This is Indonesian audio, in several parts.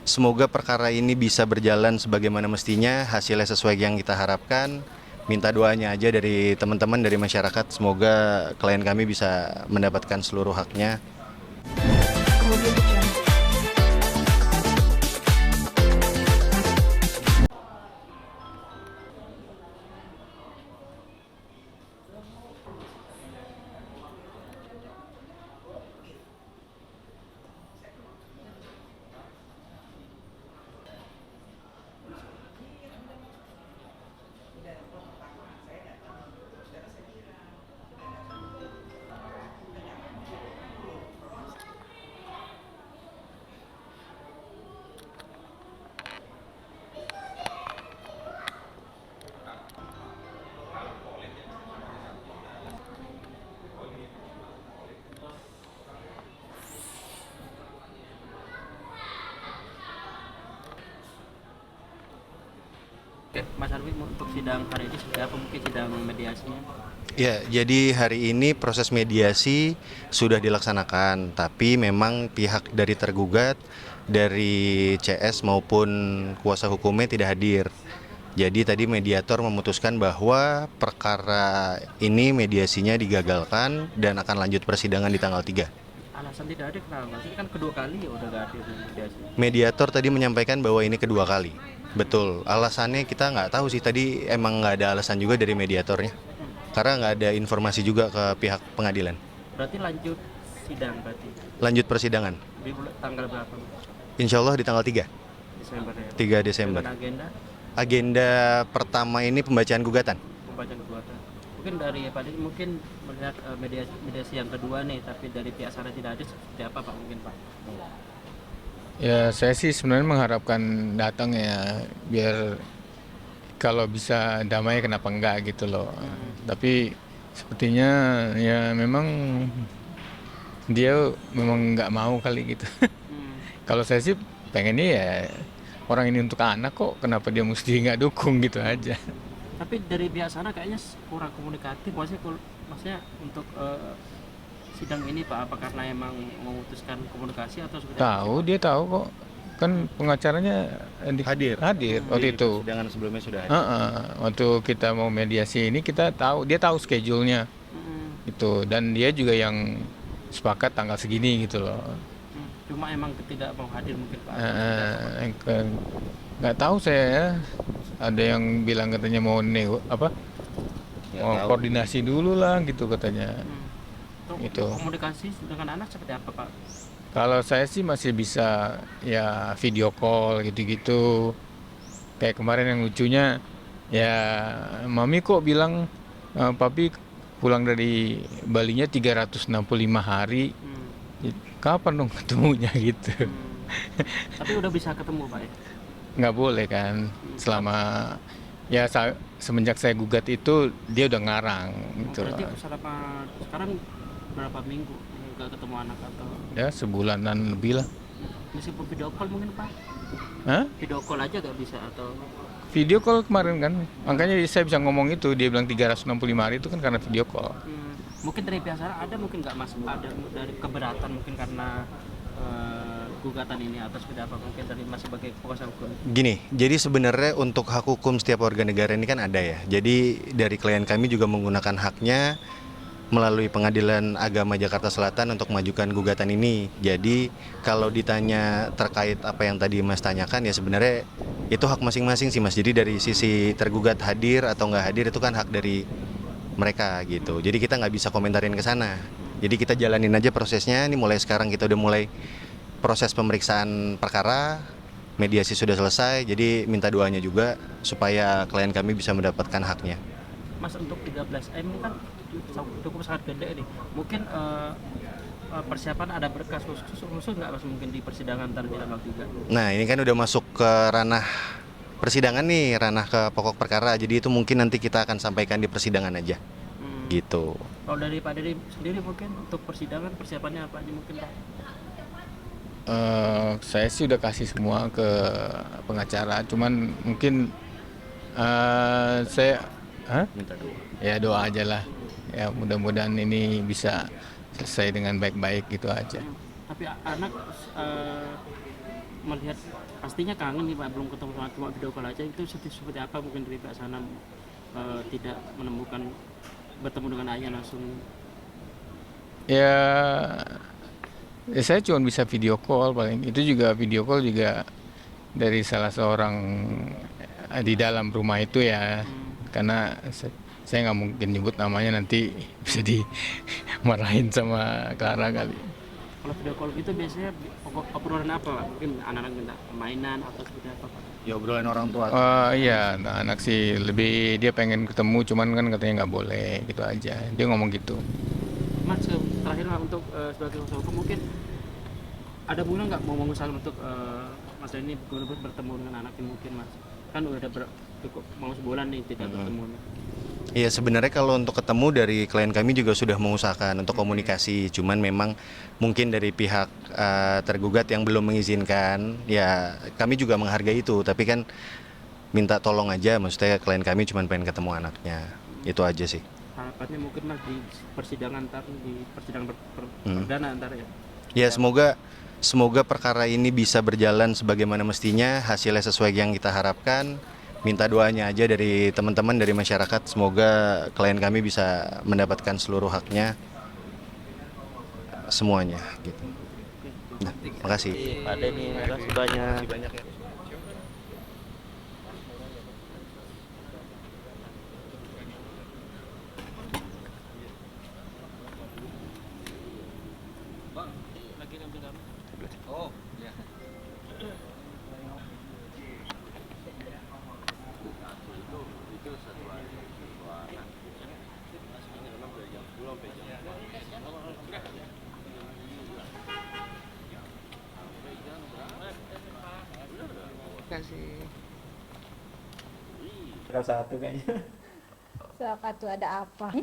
Semoga perkara ini bisa berjalan sebagaimana mestinya, hasilnya sesuai yang kita harapkan. Minta doanya aja dari teman-teman, dari masyarakat, semoga klien kami bisa mendapatkan seluruh haknya. Oke, Mas Arwi, untuk sidang hari ini seperti apa mungkin sidang mediasinya? Ya, jadi hari ini proses mediasi sudah dilaksanakan, tapi memang pihak dari tergugat, dari CS maupun kuasa hukumnya tidak hadir. Jadi tadi mediator memutuskan bahwa perkara ini mediasinya digagalkan dan akan lanjut persidangan di tanggal 3. Alasan tidak hadir kenapa? Maksudnya kan kedua kali ya udah gak hadir di mediasi. Mediator tadi menyampaikan bahwa ini kedua kali. Betul, alasannya kita nggak tahu sih, tadi emang nggak ada alasan juga dari mediatornya. Karena nggak ada informasi juga ke pihak pengadilan. Berarti lanjut sidang berarti Lanjut persidangan, di tanggal berapa? insya Allah di tanggal 3, Desember ya. 3 Desember. Dengan agenda Agenda pertama ini pembacaan gugatan. pembacaan gugatan. Mungkin dari Pak Didi mungkin melihat mediasi yang kedua nih, tapi dari pihak sana tidak hadir seperti apa Pak mungkin Pak? Ya, saya sih sebenarnya mengharapkan datang ya, biar kalau bisa damai kenapa enggak gitu loh. Tapi sepertinya ya memang dia memang nggak mau kali gitu. Kalau saya sih pengennya ya orang ini untuk anak kok, kenapa dia mesti nggak dukung gitu aja. Tapi dari pihak sana kayaknya kurang komunikatif, maksudnya untuk sidang ini Pak, apa karena emang memutuskan komunikasi atau seperti apa sih, Pak? Dia tahu kok, kan pengacaranya Hadir. hadir waktu Di itu. persidangan sebelumnya sudah hadir. Heeh, waktu kita mau mediasi ini kita tahu, dia tahu schedule-nya itu, dan dia juga yang sepakat tanggal segini gitu loh. Cuma emang tidak mau hadir mungkin Pak. Nggak tahu saya ya, ada yang bilang katanya mau Nggak mau tahu. koordinasi dulu lah gitu katanya. Untuk Itu. komunikasi dengan anak seperti apa Pak? Kalau saya sih masih bisa ya video call gitu-gitu. Kayak kemarin yang lucunya ya, mami kok bilang papi pulang dari Balinya 365 hari. Kapan dong ketemunya gitu. Tapi udah bisa ketemu Pak ya? Nggak boleh kan, selama ya semenjak saya gugat itu dia udah ngarang gitu Berarti loh. sekarang berapa minggu nggak ketemu anak atau Ya sebulanan lebih lah. meskipun video call mungkin Pak? Hah? Video call aja nggak bisa atau Video call kemarin kan, makanya saya bisa ngomong itu, dia bilang 365 hari itu kan karena video call. mungkin dari pihak sana ada mungkin nggak Mas, ada dari keberatan mungkin karena gugatan ini atau seperti apa mungkin dari Mas sebagai kuasa hukum? Gini, jadi sebenarnya untuk hak hukum setiap warga negara ini kan ada ya. Jadi dari klien kami juga menggunakan haknya melalui Pengadilan Agama Jakarta Selatan untuk mengajukan gugatan ini. Jadi kalau ditanya terkait apa yang tadi Mas tanyakan, ya sebenarnya itu hak masing-masing sih Mas. Jadi dari sisi tergugat hadir atau nggak hadir itu kan hak dari mereka gitu. Jadi kita nggak bisa komentarin ke sana. Jadi kita jalanin aja prosesnya. Ini mulai sekarang kita udah mulai proses pemeriksaan perkara, mediasi sudah selesai. Jadi minta doanya juga supaya klien kami bisa mendapatkan haknya. Mas, untuk 13M ini kan cukup sangat gede nih. Mungkin persiapan ada berkas khusus nggak Mas mungkin di persidangan ntar di tanggal 3? Nah ini kan udah masuk ke ranah persidangan nih, ranah ke pokok perkara. Jadi itu mungkin nanti kita akan sampaikan di persidangan aja. Gitu. Kalau dari Pak Dede sendiri mungkin untuk persidangan persiapannya apa aja mungkin Pak? Saya sih udah kasih semua ke pengacara, cuman mungkin saya Minta doa. ya doa aja lah. Ya mudah-mudahan ini bisa selesai dengan baik-baik gitu aja. Tapi anak melihat pastinya kangen nih Pak, belum ketemu sama cuma video call aja, itu seperti apa mungkin dari pihak sana tidak menemukan bertemu dengan ayah langsung. Ya, saya cuma bisa video call paling. Itu juga video call juga dari salah seorang di dalam rumah itu ya. Karena saya nggak mungkin nyebut namanya, nanti bisa dimarahin sama Clara kali. Kalau video call itu biasanya obrolan apa Pak? Mungkin anak-anak minta mainan atau seperti apa Pak? Ya obrolan orang tua. Iya, nah, anak sih lebih dia pengen ketemu, cuman kan katanya nggak boleh gitu aja. Dia ngomong gitu. Mas, terakhir lah untuk sebagai usaha hukum, mungkin ada bulan nggak mau mengusahakan untuk Mas ini benar-benar bertemu dengan anaknya mungkin Mas? Kan udah ada cukup mau sebulan nih tidak bertemu. Iya, sebenarnya kalau untuk ketemu dari klien kami juga sudah mengusahakan untuk komunikasi, cuman memang mungkin dari pihak tergugat yang belum mengizinkan. Ya kami juga menghargai itu, tapi kan minta tolong aja, maksudnya klien kami cuma pengen ketemu anaknya, itu aja sih. Harapannya mungkin Mas di persidangan di persidangan perdana ntar ya. Ya semoga perkara ini bisa berjalan sebagaimana mestinya, hasilnya sesuai yang kita harapkan. Minta doanya aja dari teman-teman, dari masyarakat, semoga klien kami bisa mendapatkan seluruh haknya semuanya gitu. Nah, makasih. Pak Denny, makasih banyak. Tanggal 1 kayaknya. Tanggal 1 ada apa?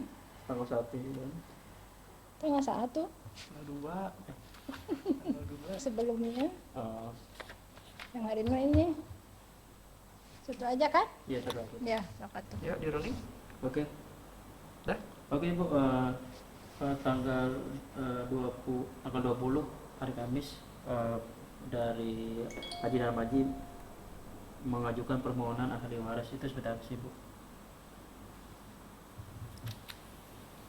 Tanggal 1 Tanggal 1 2. sebelumnya Oh, yang hari ini satu aja kan? iya sudah. Ya, tanggal 1. Ya, di rolling. Oke. Dah. Oke, Bu. Tanggal 20 hari Kamis dari Haji Darmaji mengajukan permohonan ahli waris, itu seperti apa sih Bu?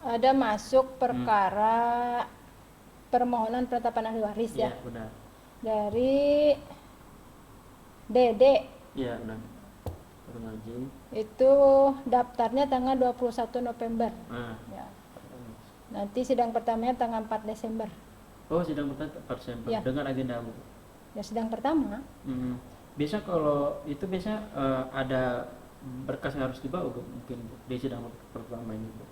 Ada masuk perkara permohonan penetapan ahli waris Iya, ya benar. dari Dede. Iya, benar. Baru ngaji. Itu daftarnya tanggal 21 November. Nah, Ya. Nanti sidang pertamanya tanggal 4 Desember. oh sidang pertama 4 Desember Ya. dengan agenda Bu. Ya, sidang pertama. Biasa kalau itu biasa ada berkas yang harus dibawa Bu, mungkin Bu, di sidang pertama ini Bu.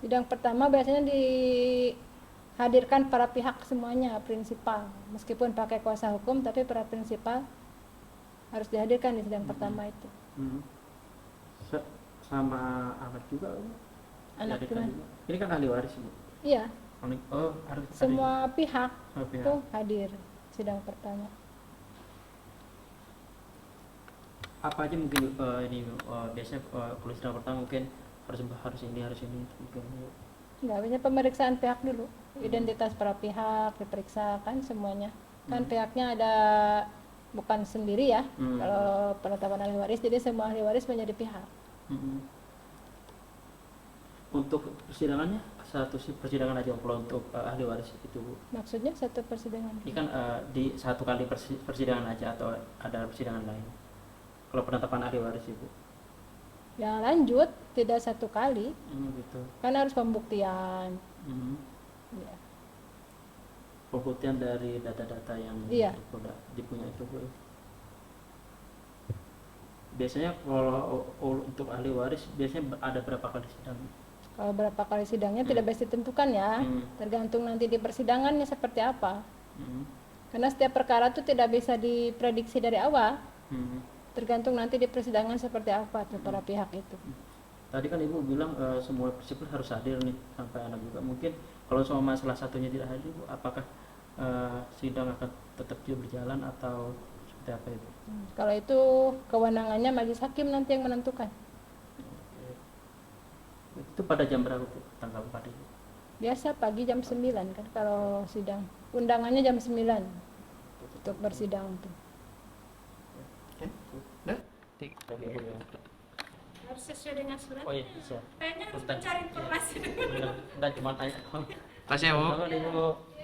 Sidang pertama biasanya dihadirkan para pihak semuanya, prinsipal. Meskipun pakai kuasa hukum, tapi para prinsipal harus dihadirkan di sidang pertama itu. Sama anak juga Bu. Anak Dihadirkan gimana? juga. Ini kan ahli waris Bu. Iya, Oh, harus semua pihak ada pihak. itu hadir sidang pertama. Apa aja mungkin ini biasanya kalau sidang pertama mungkin harus ini mungkin Bu. Enggak, biasanya pemeriksaan pihak dulu. Identitas para pihak diperiksa kan semuanya. Kan pihaknya ada bukan sendiri ya. Kalau penetapan ahli waris, jadi semua ahli waris menjadi pihak. Untuk persidangannya satu persidangan aja kalau untuk ahli waris itu Bu. Maksudnya satu persidangan. Ini kan di satu kali persidangan aja atau ada persidangan lain? Kalau penetapan ahli waris Ibu. Ya lanjut, tidak satu kali. Gitu. Kan harus pembuktian. Ya. Pembuktian dari data-data yang Iya. udah dipunya itu Bu. Biasanya kalau untuk ahli waris biasanya ada berapa kali sidang? Kalau berapa kali sidangnya tidak bisa ditentukan ya. Tergantung nanti di persidangannya seperti apa. Karena setiap perkara itu tidak bisa diprediksi dari awal. Tergantung nanti di persidangan seperti apa tuh para pihak itu. Tadi kan Ibu bilang semua prinsipal harus hadir nih sampai anak juga. Mungkin kalau sama salah satunya tidak hadir, Bu, apakah sidang akan tetap juga berjalan atau seperti apa Ibu? Kalau itu kewenangannya majelis hakim nanti yang menentukan. Itu pada jam berapa Bu? Tanggal 4 itu? Biasa pagi jam 9 kan kalau sidang. Undangannya jam 9 untuk bersidang tuh. Harus sesuai dengan surat. Oh iya, siap. Kayaknya harus mencari informasi dulu. Enggak cuma tanya. Kasih ya, Bu. Halo, Ibu.